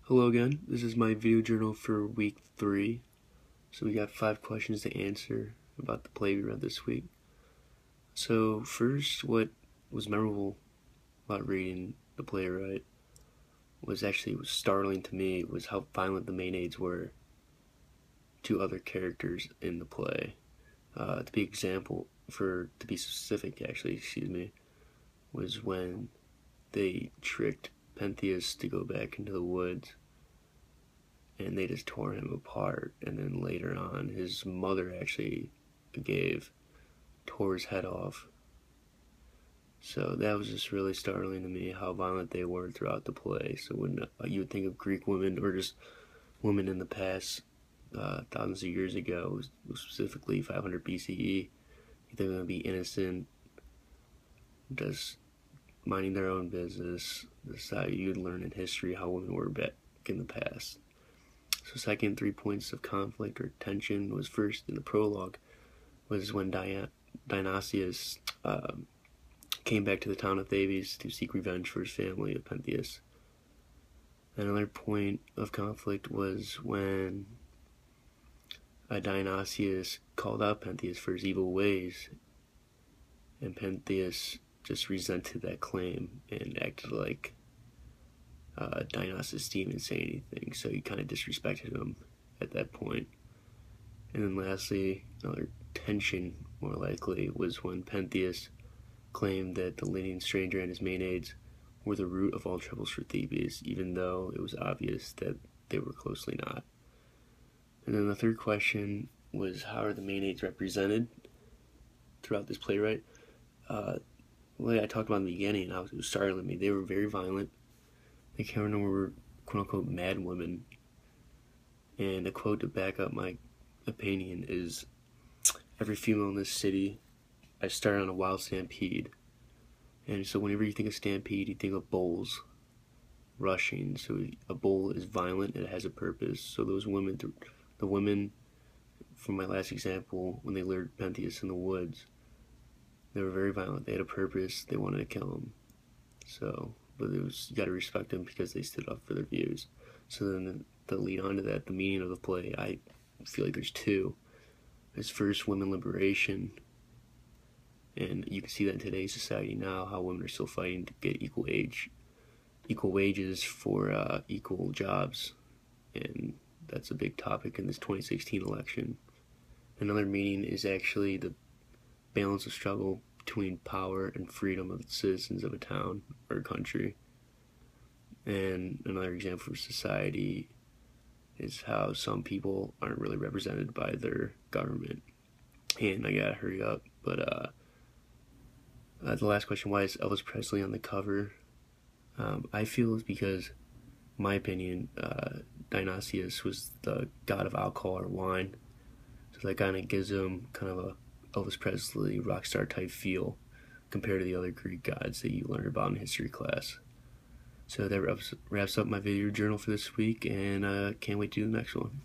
Hello again, this is my video journal for week 3. So we got 5 questions to answer about the play we read this week. So first, what was memorable about reading the playwright was startling to me was how violent the Maenads were to other characters in the play. To be specific, was when they tricked Pentheus to go back into the woods and they just tore him apart, and then later on his mother tore his head off. So that was just really startling to me, how violent they were throughout the play. So when you would think of Greek women or just women in the past, thousands of years ago, specifically 500 BCE, they're going to be innocent, just minding their own business. That's how you'd learn in history how women were back in the past. So second, 3 points of conflict or tension was first in the prologue, was when Dionysius came back to the town of Thebes to seek revenge for his family of Pentheus. Another point of conflict was when Dionysius called out Pentheus for his evil ways, and Pentheus just resented that claim and acted like Dionysus didn't even say anything, so he kind of disrespected him at that point. And then lastly, another tension, more likely, was when Pentheus claimed that the Lydian stranger and his Maenads were the root of all troubles for Thebes, even though it was obvious that they were closely not. And then the third question was, how are the Maenads represented throughout this playwright? Like I talked about in the beginning, it was startling me. They were very violent. The Karen were quote-unquote mad women. And a quote to back up my opinion is, every female in this city, I started on a wild stampede. And so whenever you think of stampede, you think of bulls rushing. So a bull is violent, it has a purpose. So those women, the women from my last example, when they lured Pentheus in the woods, they were very violent. They had a purpose. They wanted to kill him. But you got to respect them because they stood up for their views. So then to lead on to that, the meaning of the play, I feel like there's two. There's first, women liberation. And you can see that in today's society now, how women are still fighting to get equal wages for equal jobs. And that's a big topic in this 2016 election. Another meaning is actually the balance of struggle between power and freedom of the citizens of a town or a country. And another example for society is how some people aren't really represented by their government. And I gotta hurry up, but the last question, why is Elvis Presley on the cover? I feel it's because, in my opinion, Dionysius was the god of alcohol or wine. So that kind of gives him kind of a Elvis Presley rock star type feel compared to the other Greek gods that you learn about in history class. So that wraps up my video journal for this week, and can't wait to do the next one.